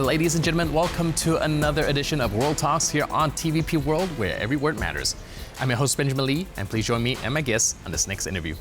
ladies and gentlemen, welcome to another edition of World Talks here on TVP World, where every word matters. I'm your host, Benjamin Lee, and please join me and my guests on this next interview.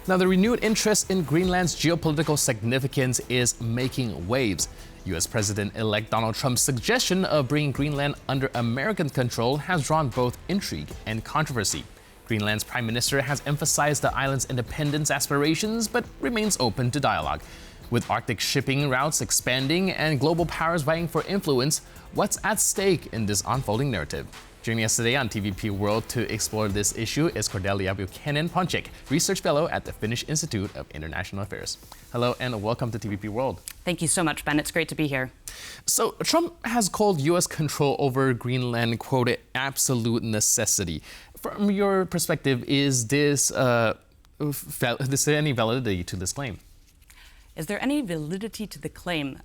Now, the renewed interest in Greenland's geopolitical significance is making waves. U.S. President-elect Donald Trump's suggestion of bringing Greenland under American control has drawn both intrigue and controversy. Greenland's prime minister has emphasized the island's independence aspirations, but remains open to dialogue. With Arctic shipping routes expanding and global powers vying for influence, what's at stake in this unfolding narrative? Joining us today on TVP World to explore this issue is Cordelia Buchanan Ponczek, Research Fellow at the Finnish Institute of International Affairs. Hello and welcome to TVP World. Thank you so much, Ben. It's great to be here. So Trump has called U.S. control over Greenland, quote, absolute necessity. From your perspective, is this any validity to this claim? Is there any validity to the claim?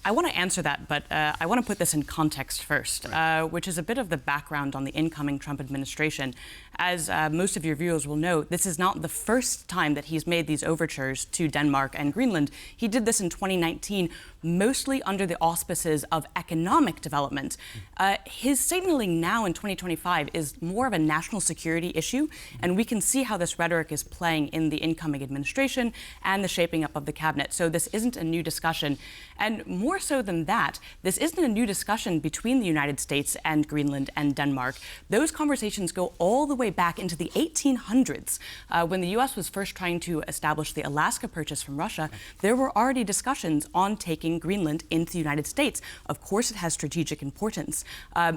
I want to answer that, but I want to put this in context first, which is a bit of the background on the incoming Trump administration. As most of your viewers will know, this is not the first time that he's made these overtures to Denmark and Greenland. He did this in 2019, mostly under the auspices of economic development. His signaling now in 2025 is more of a national security issue, and we can see how this rhetoric is playing in the incoming administration and the shaping up of the cabinet. So this isn't a new discussion. And more so than that, this isn't a new discussion between the United States and Greenland and Denmark. Those conversations go all the way back into the 1800s. When the U.S. was first trying to establish the Alaska Purchase from Russia, there were already discussions on taking Greenland into the United States. Of course, it has strategic importance.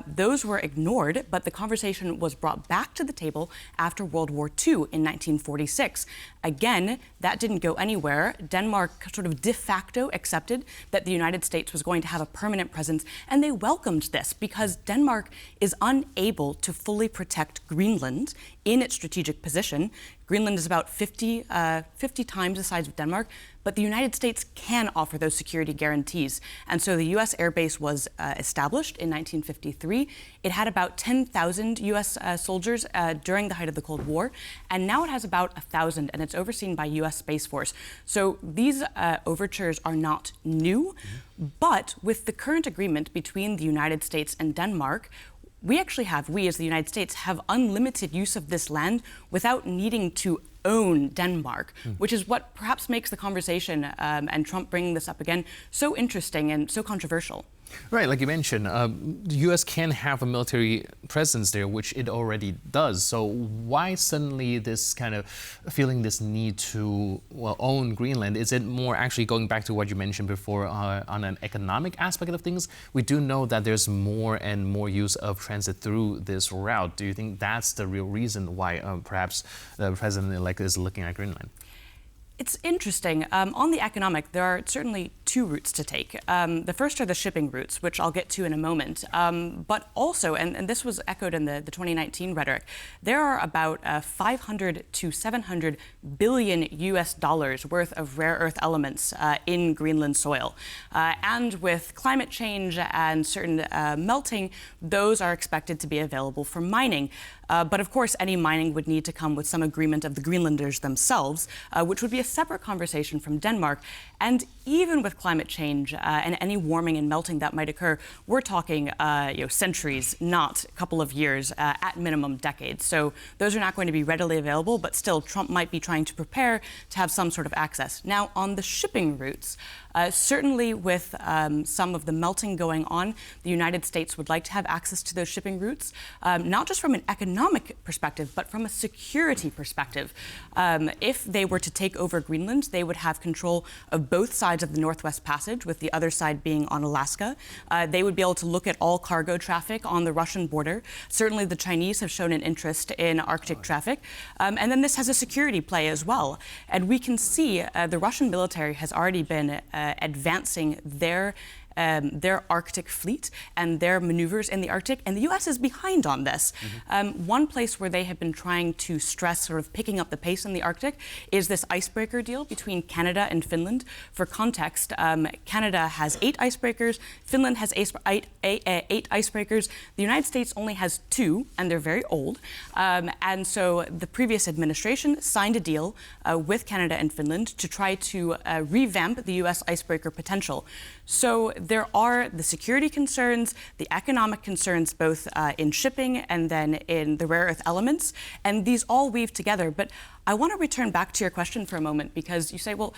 Those were ignored, but the conversation was brought back to the table after World War II in 1946. Again, that didn't go anywhere. Denmark sort of de facto accepted that the United States was going to have a permanent presence, and they welcomed this because Denmark is unable to fully protect Greenland in its strategic position. Greenland is about 50 times the size of Denmark, but the United States can offer those security guarantees. And so the U.S. Air Base was established in 1953. It had about 10,000 U.S. Soldiers during the height of the Cold War, and now it has about 1,000, and it's overseen by U.S. Space Force. So these overtures are not new, but with the current agreement between the United States and Denmark, we as the United States, have unlimited use of this land without needing to own Denmark, which is what perhaps makes the conversation and Trump bringing this up again so interesting and so controversial. Right, like you mentioned, the U.S. can have a military presence there, which it already does. So why suddenly this kind of feeling this need to own Greenland? Is it more actually going back to what you mentioned before on an economic aspect of things? We do know that there's more and more use of transit through this route. Do you think that's the real reason why perhaps the president-elect is looking at Greenland? It's interesting. On the economic, there are certainly two routes to take. The first are the shipping routes, which I'll get to in a moment. But also, and this was echoed in the 2019 rhetoric, there are about 500 to 700 billion US dollars worth of rare earth elements in Greenland soil. And with climate change and certain melting, those are expected to be available for mining. But of course, any mining would need to come with some agreement of the Greenlanders themselves, which would be a separate conversation from Denmark. And even with climate change and any warming and melting that might occur, we're talking centuries, not a couple of years, at minimum decades. So those are not going to be readily available, but still Trump might be trying to prepare to have some sort of access. Now, on the shipping routes, certainly with some of the melting going on, the United States would like to have access to those shipping routes, not just from an economic perspective, but from a security perspective. If they were to take over Greenland, they would have control of both sides of the Northwest Passage, with the other side being on Alaska. They would be able to look at all cargo traffic on the Russian border. Certainly the Chinese have shown an interest in Arctic traffic. And then this has a security play as well. And we can see the Russian military has already been advancing their their Arctic fleet and their maneuvers in the Arctic, and the U.S. is behind on this. One place where they have been trying to stress sort of picking up the pace in the Arctic is this icebreaker deal between Canada and Finland. For context, Canada has 8 icebreakers, Finland has 8 icebreakers, the United States only has 2, and they're very old. And so the previous administration signed a deal with Canada and Finland to try to revamp the U.S. icebreaker potential. So there are the security concerns, the economic concerns, both in shipping and then in the rare earth elements, and these all weave together. But I want to return back to your question for a moment, because you say, well,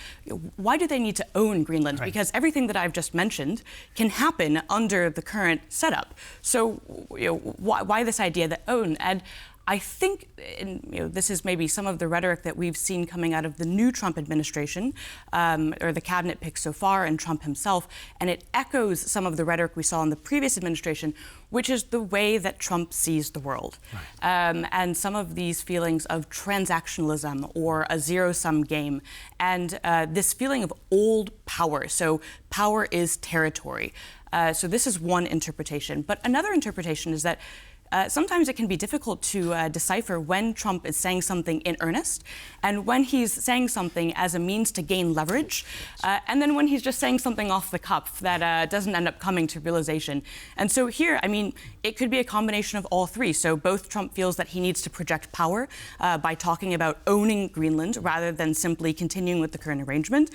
why do they need to own Greenland? Right. Because everything that I've just mentioned can happen under the current setup. So why this idea that own? And I think this is maybe some of the rhetoric that we've seen coming out of the new Trump administration, or the cabinet picks so far, and Trump himself, and it echoes some of the rhetoric we saw in the previous administration, which is the way that Trump sees the world. Right. And some of these feelings of transactionalism or a zero-sum game, and this feeling of old power. So power is territory. So this is one interpretation. But another interpretation is that sometimes it can be difficult to decipher when Trump is saying something in earnest and when he's saying something as a means to gain leverage, and then when he's just saying something off the cuff that doesn't end up coming to realization. And so here, I mean, it could be a combination of all three. So both Trump feels that he needs to project power by talking about owning Greenland rather than simply continuing with the current arrangement,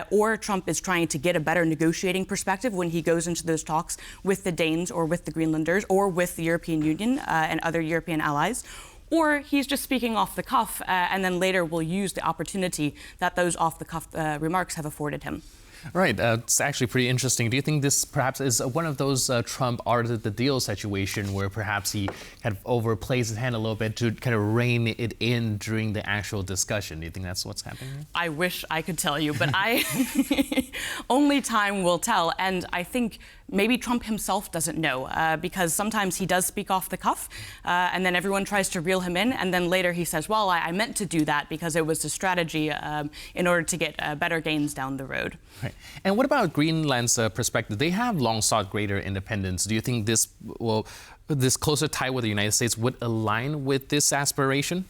or Trump is trying to get a better negotiating perspective when he goes into those talks with the Danes or with the Greenlanders or with the European Union and other European allies, or he's just speaking off the cuff and then later will use the opportunity that those off-the-cuff remarks have afforded him. Right, it's actually pretty interesting. Do you think this perhaps is one of those Trump art of the deal situation where perhaps he kind of overplays his hand a little bit to kind of rein it in during the actual discussion? Do you think that's what's happening here? I wish I could tell you, but only time will tell. And I think maybe Trump himself doesn't know, because sometimes he does speak off the cuff, and then everyone tries to reel him in, and then later he says, well, I meant to do that because it was a strategy in order to get better gains down the road. Right. And what about Greenland's perspective? They have long sought greater independence. Do you think this closer tie with the United States would align with this aspiration?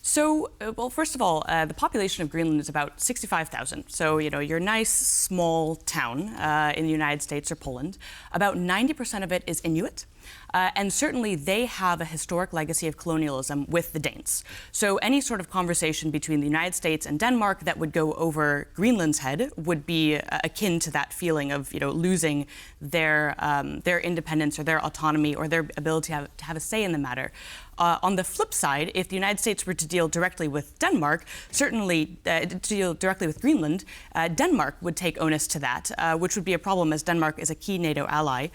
So, well, first of all, the population of Greenland is about 65,000. So, your nice small town in the United States or Poland. About 90% of it is Inuit. And certainly they have a historic legacy of colonialism with the Danes. So any sort of conversation between the United States and Denmark that would go over Greenland's head would be akin to that feeling of losing their independence or their autonomy or their ability to have a say in the matter. On the flip side, if the United States were to deal directly with Denmark, certainly to deal directly with Greenland, Denmark would take onus to that, which would be a problem as Denmark is a key NATO ally.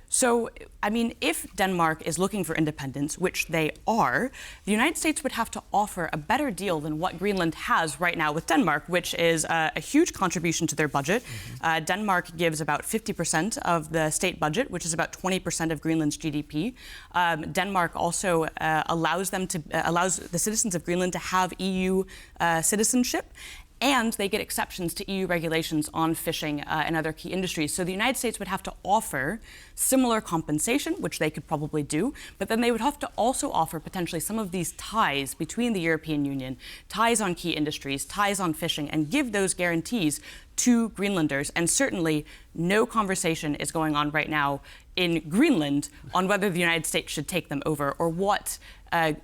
So, I mean, if Denmark is looking for independence, which they are, the United States would have to offer a better deal than what Greenland has right now with Denmark, which is a huge contribution to their budget. Mm-hmm. Denmark gives about 50% of the state budget, which is about 20% of Greenland's GDP. Denmark also allows the citizens of Greenland to have EU citizenship. And they get exceptions to EU regulations on fishing and other key industries. So the United States would have to offer similar compensation, which they could probably do, but then they would have to also offer potentially some of these ties between the European Union, ties on key industries, ties on fishing, and give those guarantees to Greenlanders. And certainly no conversation is going on right now in Greenland on whether the United States should take them over or what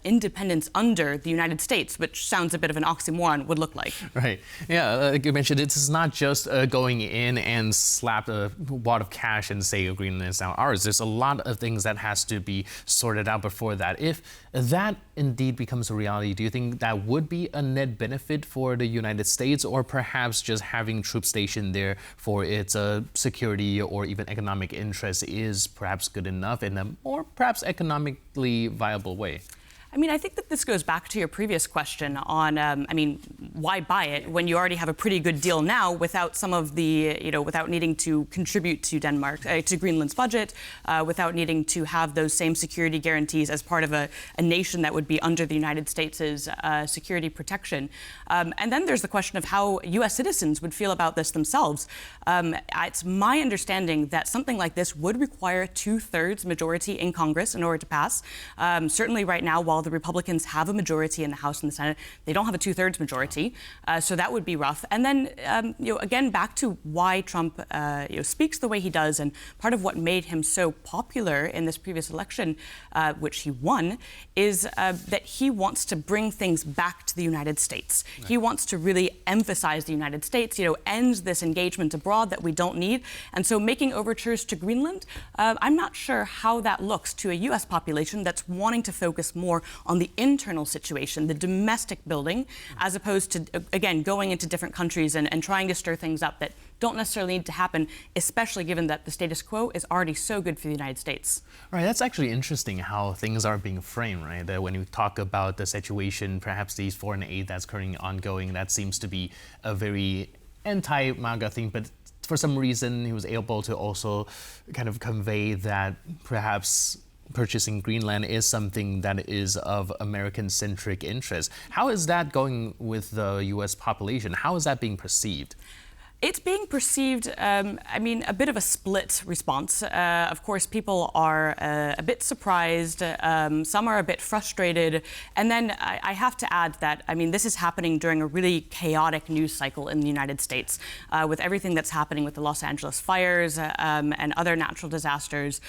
independence under the United States, which sounds a bit of an oxymoron, would look like. Right. Yeah, like you mentioned, it's not just going in and slap a wad of cash and say Greenland is now ours. There's a lot of things that has to be sorted out before that. If that indeed becomes a reality, do you think that would be a net benefit for the United States, or perhaps just having troops stationed there for its security or even economic interest is perhaps good enough in a more perhaps economically viable way? I mean, I think that this goes back to your previous question on, why buy it when you already have a pretty good deal now without some of the, without needing to contribute to to Greenland's budget, without needing to have those same security guarantees as part of a nation that would be under the United States' security protection. And then there's the question of how U.S. citizens would feel about this themselves. It's my understanding that something like this would require a 2/3 majority in Congress in order to pass. Certainly right now, while the Republicans have a majority in the House and the Senate, they don't have a 2/3 majority, so that would be rough. And then, again, back to why Trump speaks the way he does, and part of what made him so popular in this previous election, which he won, is that he wants to bring things back to the United States. Right. He wants to really emphasize the United States, ends this engagement abroad that we don't need. And so making overtures to Greenland, I'm not sure how that looks to a U.S. population that's wanting to focus more on the internal situation, the domestic building, as opposed to, again, going into different countries and trying to stir things up that don't necessarily need to happen, especially given that the status quo is already so good for the United States. Right, that's actually interesting how things are being framed, right? That when you talk about the situation, perhaps these foreign aid that's currently ongoing, that seems to be a very anti-MAGA thing, but for some reason he was able to also kind of convey that perhaps purchasing Greenland is something that is of American-centric interest. How is that going with the U.S. population? How is that being perceived? It's being perceived, a bit of a split response. Of course, people are a bit surprised. Some are a bit frustrated. And then I have to add that, this is happening during a really chaotic news cycle in the United States, with everything that's happening with the Los Angeles fires and other natural disasters,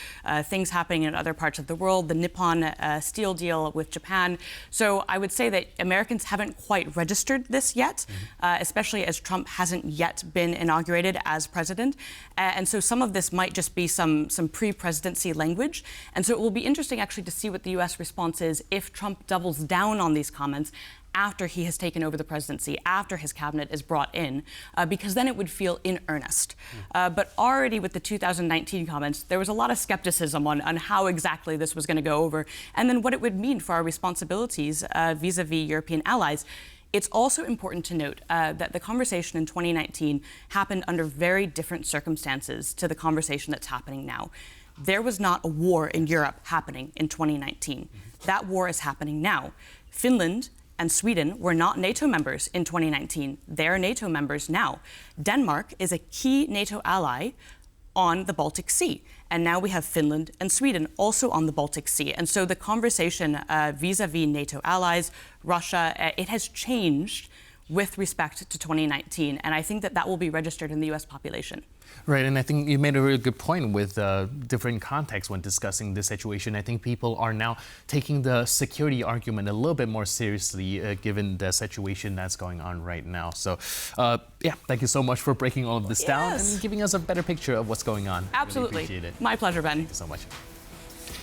things happening in other parts of the world, the Nippon steel deal with Japan. So I would say that Americans haven't quite registered this yet, especially as Trump hasn't yet been inaugurated as president. And so some of this might just be some pre-presidency language. And so it will be interesting actually to see what the U.S. response is if Trump doubles down on these comments after he has taken over the presidency, after his cabinet is brought in, because then it would feel in earnest. But already with the 2019 comments, there was a lot of skepticism on how exactly this was going to go over, and then what it would mean for our responsibilities vis-a-vis European allies. It's also important to note that the conversation in 2019 happened under very different circumstances to the conversation that's happening now. There was not a war in Europe happening in 2019. That war is happening now. Finland and Sweden were not NATO members in 2019. They're NATO members now. Denmark is a key NATO ally on the Baltic Sea. And now we have Finland and Sweden also on the Baltic Sea. And so the conversation vis-a-vis NATO allies, Russia, it has changed with respect to 2019. And I think that will be registered in the U.S. population. Right, and I think you made a really good point with different contexts when discussing this situation. I think people are now taking the security argument a little bit more seriously given the situation that's going on right now. So, thank you so much for breaking all of this down and giving us a better picture of what's going on. Absolutely. Really appreciate it. My pleasure, Ben. Thank you so much.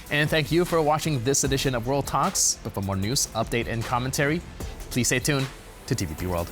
And thank you for watching this edition of World Talks. But for more news, update, and commentary, please stay tuned to TVP World.